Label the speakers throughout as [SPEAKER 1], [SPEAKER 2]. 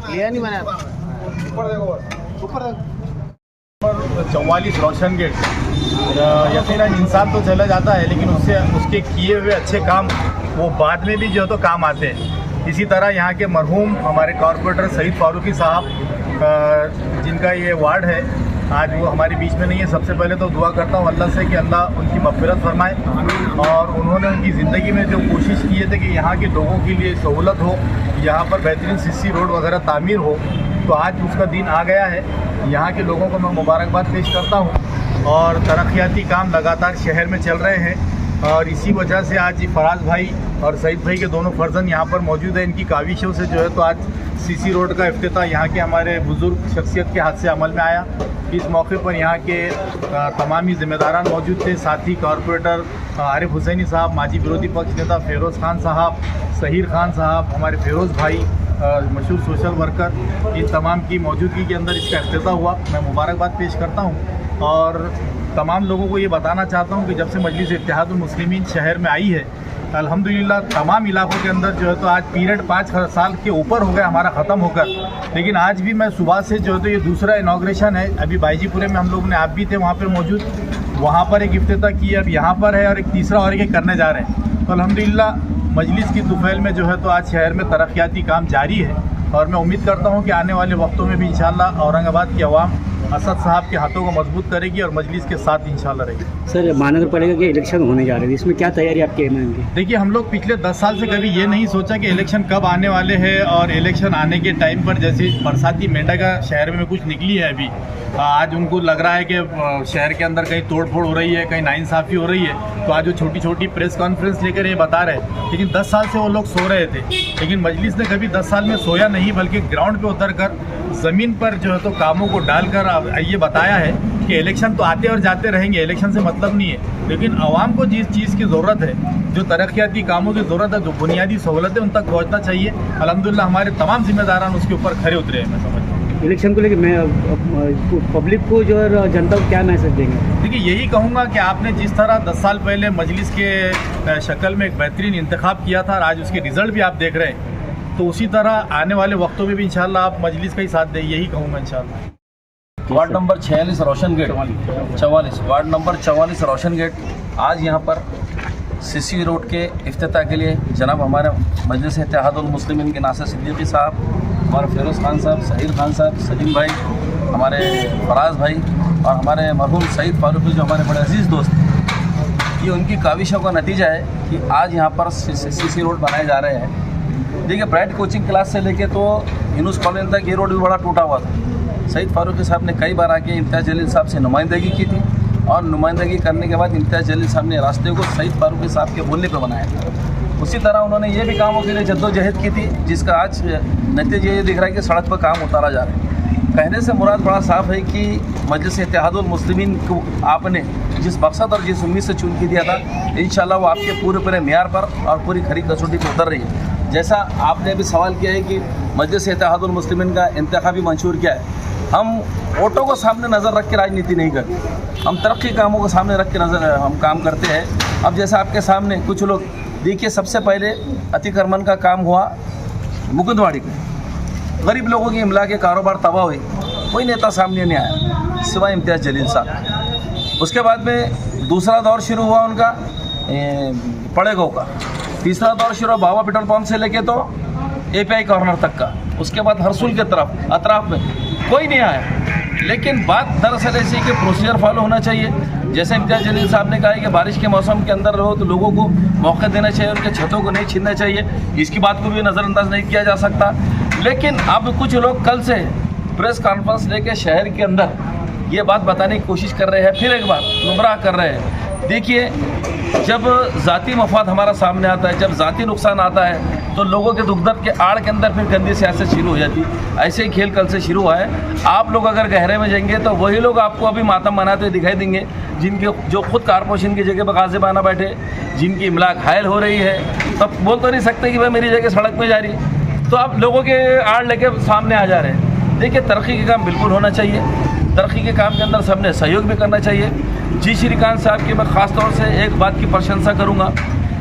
[SPEAKER 1] लिया नहीं मैंने।
[SPEAKER 2] 44 रोशन गेट। यकीनन इंसान तो चला जाता है, लेकिन उसके किए हुए अच्छे काम वो बाद में भी जो है तो काम आते हैं। इसी तरह यहाँ के मरहूम हमारे कॉरपोरेटर सईद फारूकी साहब, जिनका ये वार्ड है, आज वो हमारे बीच में नहीं है। सबसे पहले तो दुआ करता हूँ अल्लाह से कि अल्लाह उनकी मग़फ़िरत फरमाए, और उन्होंने उनकी ज़िंदगी में जो कोशिश की है कि यहाँ के लोगों के लिए सहूलत हो, यहाँ पर बेहतरीन सीसी रोड वगैरह तामीर हो, तो आज उसका दिन आ गया है। यहाँ के लोगों को मैं मुबारकबाद पेश करता हूँ, और तरक्याती काम लगातार शहर में चल रहे हैं, और इसी वजह से आज फराज भाई और सईद भाई के दोनों फर्जन यहाँ पर मौजूद हैं। इनकी काविशों से जो है तो आज सीसी रोड का इफ्तिताह यहाँ के हमारे बुज़ुर्ग शख्सियत के हाथ से अमल में आया। इस मौके पर यहाँ के तमामी ज़िम्मेदारान मौजूद थे, साथ ही कॉरपोरेटर आरिफ हुसैनी साहब, माजी विरोधी पक्ष नेता फ़िरोज़ खान साहब, सहीर खान साहब, हमारे फ़िरोज़ भाई मशहूर सोशल वर्कर, इन तमाम की मौजूदगी के अंदर इसका इफ्तिताह हुआ। मैं मुबारकबाद पेश करता हूँ, और तमाम लोगों को ये बताना चाहता हूँ कि जब से मजलिस इत्तेहादुल मुस्लिमीन शहर में आई है, अल्हम्दुलिल्लाह तमाम इलाकों के अंदर जो है तो आज पीरियड 5 साल के ऊपर हो गया हमारा ख़त्म होकर, लेकिन आज भी मैं सुबह से जो है तो ये दूसरा इनाग्रेशन है। अभी बाईजीपुरे में हम लोगों ने, आप भी थे वहाँ पर मौजूद, वहाँ पर एक इफ्तिताह किया, अब यहाँ पर है, और एक तीसरा और एक करने जा रहे हैं। तो अल्हम्दुलिल्लाह मजलिस की तुफैल में जो है तो आज शहर में तरक्याती काम जारी है, और मैं उम्मीद करता हूँ कि आने वाले वक्तों में भी इंशाअल्लाह औरंगाबाद की आवाम असद साहब के हाथों को मजबूत करेगी और मजलिस के साथ इंशाअल्लाह रहेगी।
[SPEAKER 1] सर, महानगर पालिका के इलेक्शन होने जा रहे हैं, इसमें क्या तैयारी आपकी है?
[SPEAKER 2] देखिए, हम लोग पिछले 10 साल से कभी ये नहीं सोचा कि इलेक्शन कब आने वाले हैं, और इलेक्शन आने के टाइम पर जैसे बरसाती मेंढक शहर में कुछ निकली है अभी, आज उनको लग रहा है कि शहर के अंदर कहीं तोड़फोड़ हो रही है, कहीं नाइंसाफ़ी हो रही है, तो आज वो छोटी छोटी प्रेस कॉन्फ्रेंस लेकर ये बता रहे हैं। लेकिन 10 साल से वो लोग सो रहे थे, लेकिन मजलिस ने कभी 10 साल में सोया नहीं, बल्कि ग्राउंड पे उतर कर ज़मीन पर जो है तो कामों को डालकर ये बताया है कि इलेक्शन तो आते और जाते रहेंगे, इलेक्शन से मतलब नहीं है, लेकिन आवाम को जिस चीज़ की ज़रूरत है, जो तरक्याती कामों की ज़रूरत है, जो बुनियादी सहूलतें उन तक पहुँचना चाहिए, अल्हम्दुलिल्लाह हमारे तमाम जिम्मेदारान उसके ऊपर खरे उतरे हैं। मैं समझता हूँ
[SPEAKER 1] इलेक्शन को लेकर मैं पब्लिक को जो है जनता को क्या मैसेज देंगे?
[SPEAKER 2] देखिए, यही कहूँगा कि आपने जिस तरह 10 साल पहले मजलिस के शक्ल में एक बेहतरीन इंतखाब किया था, और आज उसके रिज़ल्ट भी आप देख रहे हैं, तो उसी तरह आने वाले वक्तों में भी इंशाल्लाह आप मजलिस का ही साथ दें, यही कहूँगा इंशाल्लाह।
[SPEAKER 3] वार्ड नंबर 46 रोशन गेट 44 वार्ड नंबर 44 रोशन गेट, आज यहाँ पर सीसी रोड के इफ्तिताह के लिए जनाब हमारे मजलिस इत्तेहादुल मुस्लिमीन के नासिर सिद्दीकी साहब, हमारे फ़िरोज़ खान साहब, सहीर खान साहब, सलीम भाई, हमारे फराज भाई, और हमारे मरहूम सईद फारूकी जो हमारे बड़े अजीज़ दोस्त हैं, ये उनकी काविशों का नतीजा है कि आज यहाँ पर सीसी रोड बनाए जा रहे हैं। देखिए, ब्राइट कोचिंग क्लास से लेके तो यूनुस कॉलोनी तक ये रोड भी बड़ा टूटा हुआ था। सईद फारूकी साहब ने कई बार आके इम्तियाज़ जलील साहब से नुमाइंदगी की थी, और नुमाइंदगी करने के बाद इम्तियाज़ जलील साहब ने रास्ते को सईद फारूकी साहब के बोलने पर बनाया था। उसी तरह उन्होंने ये भी कामों के लिए जद्दोजहद की थी, जिसका आज नतीजा ये दिख रहा है कि सड़क पर काम उतारा जा रहा है। कहने से मुराद बड़ा साफ है कि मजलिस इत्तेहादुल मुस्लिमीन को आपने जिस मकसद और जिस उम्मीद से चुन के दिया था, इंशाल्लाह वो आपके पूरे मेयार पर और पूरी खरी कसौटी पर उतर रही है। जैसा आपने अभी सवाल किया है कि मजलिस इत्तेहादुल मुस्लिमीन का इंतखाबी मंशूर क्या है, हम वोटों को सामने नज़र रख के राजनीति नहीं करते, हम तरक्की कामों को सामने रख के हम काम करते हैं। अब जैसा आपके सामने कुछ लोग देखिए, सबसे पहले अतिक्रमण का काम हुआ मुकुंदवाड़ी में, गरीब लोगों की इमला के कारोबार तबाह हुई, कोई नेता सामने नहीं आया सिवाय इम्तियाज़ जलील साहब। उसके बाद में दूसरा दौर शुरू हुआ उनका पड़ेगांव का, तीसरा दौर शुरू हुआ बाबा पेट्रोल पंप से लेके तो API कॉर्नर तक का, उसके बाद हरसुल के तरफ अतराफ में कोई नहीं आया। लेकिन बात दरअसल ऐसी कि प्रोसीजर फॉलो होना चाहिए। जैसे इम्तियाज़ जलील साहब ने कहा है कि बारिश के मौसम के अंदर रहो तो लोगों को मौका देना चाहिए, उनके छतों को नहीं छीनना चाहिए, इसकी बात को भी नज़रअंदाज नहीं किया जा सकता। लेकिन अब कुछ लोग कल से प्रेस कॉन्फ्रेंस लेके शहर के अंदर ये बात बताने की कोशिश कर रहे हैं, फिर एक बार गुमराह कर रहे हैं। देखिए, जब ज़ाती मफाद हमारा सामने आता है, जब ज़ाती नुकसान आता है, तो लोगों के दुख दर्द के आड़ के अंदर फिर गंदी सियासत शुरू हो जाती है। ऐसे ही खेल कल से शुरू हुआ है। आप लोग अगर गहरे में जाएंगे तो वही लोग आपको अभी मातम मनाते हुए दिखाई देंगे, जिनके जो खुद कारपोरेशन की जगह पर गाज़िबाना बैठे, जिनकी इमलाक घायल हो रही है, तब बोल तो नहीं सकते कि भाई मेरी जगह सड़क में जा रही है, तो आप लोगों के आड़ लेके सामने आ जा रहे हैं। देखिए, तरक्की के काम बिल्कुल होना चाहिए, तरक्की के काम के अंदर सबने सहयोग भी करना चाहिए। जी श्रीकांत साहब की मैं ख़ास तौर से एक बात की प्रशंसा करूंगा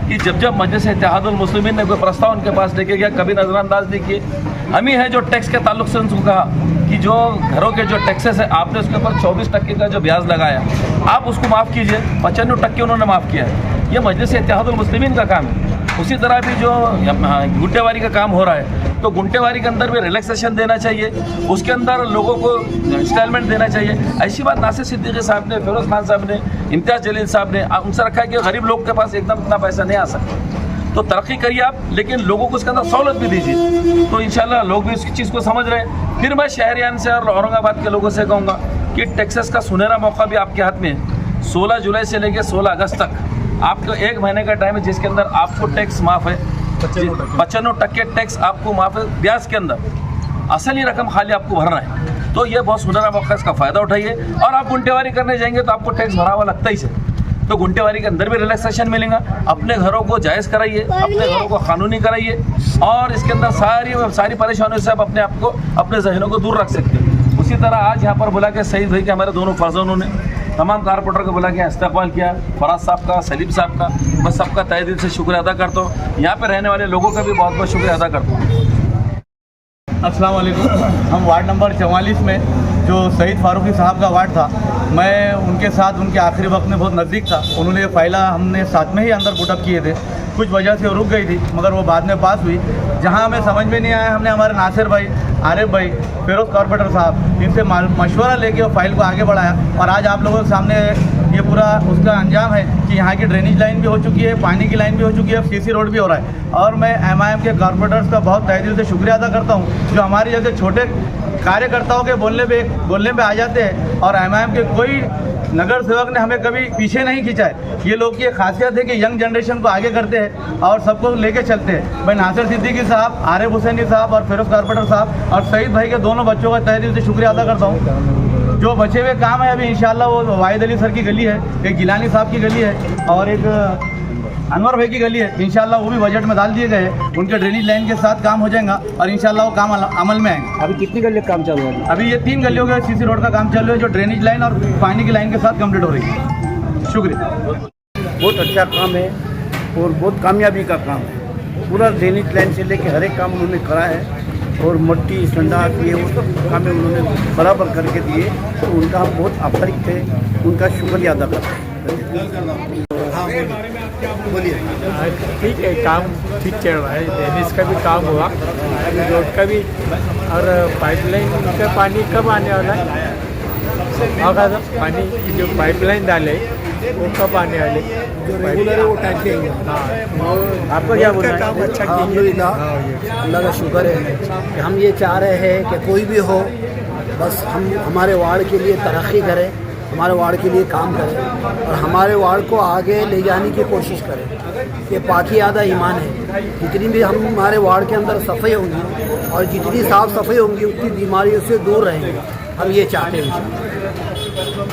[SPEAKER 3] कि जब जब मजलिस इत्तेहादुल मुस्लिमीन ने कोई प्रस्ताव उनके पास लेके गया कभी नज़रअंदाज नहीं किए। हम ही है जो टैक्स के ताल्लुक से उनको कहा कि जो घरों के जो टैक्सेस है आपने उसके ऊपर 24% का जो ब्याज लगाया आप उसको माफ़ कीजिए, 95% उन्होंने माफ़ किया है। ये मजलिस इत्तेहादुल मुस्लिमीन का काम है। उसी तरह भी जो गुंटेवारी का काम हो रहा है तो गुंटेवारी के अंदर भी रिलैक्सेशन देना चाहिए, उसके अंदर लोगों को इंस्टॉलमेंट देना चाहिए। ऐसी बात नासिर सिद्दीकी साहब ने, फिरोज़ खान साहब ने, इम्तियाज़ जलील साहब ने उनसे रखा है कि गरीब लोग के पास एकदम इतना पैसा नहीं आ सकता, तो तरक्की करिए आप, लेकिन लोगों को उसके अंदर सहूलत भी दीजिए। तो इंशाल्लाह लोग भी उस चीज़ को समझ रहे हैं। फिर मैं शहरियान से और औरंगाबाद के लोगों से कहूँगा कि टैक्सेस का सुनहरा मौका भी आपके हाथ में है। 16 जुलाई से लेकर 16 अगस्त तक आपको 1 महीने का टाइम है जिसके अंदर आपको टैक्स माफ़ है, 95% टैक्स आपको माफ़ है ब्याज के अंदर, असली रकम खाली आपको भरना है। तो ये बहुत सुनहरा मौका, इसका फ़ायदा उठाइए। और आप गुंटेवारी करने जाएंगे तो आपको टैक्स भरा हुआ लगता ही से, तो गुंटेवारी के अंदर भी रिलैक्सेशन मिलेगा। अपने घरों को जायज़ कराइए, अपने घरों को कानूनी कराइए और इसके अंदर सारी परेशानियों से आप अपने आप को, अपने जहनों को दूर रख सकते हैं। उसी तरह आज यहाँ पर बुला के सईद भाई के हमारे दोनों फर्जों ने तमाम कारपोरेटर को बुला के इस्तकबाल किया, फराज साहब का, सलीम साहब का, मैं सबका तहे दिल से शुक्रिया अदा करता हूँ। यहाँ पर रहने वाले लोगों का भी बहुत बहुत शुक्रिया अदा करता हूँ।
[SPEAKER 2] अस्सलाम वालेकुम। हम वार्ड नंबर 44 में जो सईद फारूकी साहब का वार्ड था, मैं उनके साथ उनके आखिरी वक्त में बहुत नज़दीक था। उन्होंने ये फाइला हमने साथ में ही अंदर पुटअप किए थे, कुछ वजह से वो रुक गई थी मगर वो बाद में पास हुई। जहां हमें समझ में नहीं आया, हमने हमारे नासिर भाई, आरिफ भाई, फिरोज़ कॉर्पोरेटर साहब, इनसे मशवरा लेके वो फाइल को आगे बढ़ाया और आज आप लोगों के सामने ये पूरा उसका अंजाम है कि यहाँ की ड्रेनेज लाइन भी हो चुकी है, पानी की लाइन भी हो चुकी है, सीसी रोड भी हो रहा है। और मैं MIM के कॉर्पोरेटर्स का बहुत तहे दिल से शुक्रिया अदा करता हूँ जो हमारे जैसे छोटे कार्यकर्ताओं के बोलने पे आ जाते हैं और MIM के कोई नगर सेवक ने हमें कभी पीछे नहीं खींचा है। ये लोग की खासियत है कि यंग जनरेशन को आगे करते हैं और सबको लेके चलते हैं। मैं नासिर सिद्दीकी साहब, आरिफ हुसैनी साहब और फिरोज़ कॉर्पोरेटर साहब और सईद भाई के दोनों बच्चों का तहे दिल से शुक्रिया अदा करता हूँ। जो बचे हुए काम है अभी इंशाल्लाह वो वाहिद अली सर की गली है, एक गिलानी साहब की गली है और एक अनवर भाई की गली है। इंशाल्लाह वो भी बजट में डाल दिए गए हैं। उनके ड्रेनेज लाइन के साथ काम हो जाएगा और इंशाल्लाह वो काम अमल में आएंगे।
[SPEAKER 1] अभी कितनी गलियों का काम चालू है?
[SPEAKER 2] अभी ये 3 गलियों का सीसी रोड का काम चालू है जो ड्रेनेज लाइन और पानी की लाइन के साथ कंप्लीट हो रही है। शुक्रिया।
[SPEAKER 4] बहुत अच्छा काम है और बहुत कामयाबी का काम है। पूरा ड्रेनेज लाइन से लेके हर एक काम उन्होंने करा है और मट्टी संडास ये वो सब काम उन्होंने बराबर करके दिए, तो उनका हम बहुत आभारी थे, उनका शुक्रिया अदा करते हैं।
[SPEAKER 5] ठीक है, काम ठीक चल रहा है। ड्रेनेज का भी काम हुआ, रोड का भी, और पाइपलाइन का पानी कब आने वाला है? अगर पानी की जो पाइपलाइन डाले वो कब आने वाले?
[SPEAKER 4] जो रेगुलर है वो टाइम पे
[SPEAKER 5] हाँ,
[SPEAKER 4] आपका क्या बोलना है? काम अच्छा अल्हम्दुलिल्लाह, अल्लाह का शुक्र है कि हम ये चाह रहे हैं कि कोई भी हो बस हम हमारे वार्ड के लिए तरक्की करें, हमारे वार्ड के लिए काम करें और हमारे वार्ड को आगे ले जाने की कोशिश करें। ये पाकी आधा ईमान है। जितनी भी हम हमारे वार्ड के अंदर सफाई होंगी और जितनी साफ़ सफाई होंगी उतनी बीमारियों से दूर रहेंगे, हम ये चाहते हैं।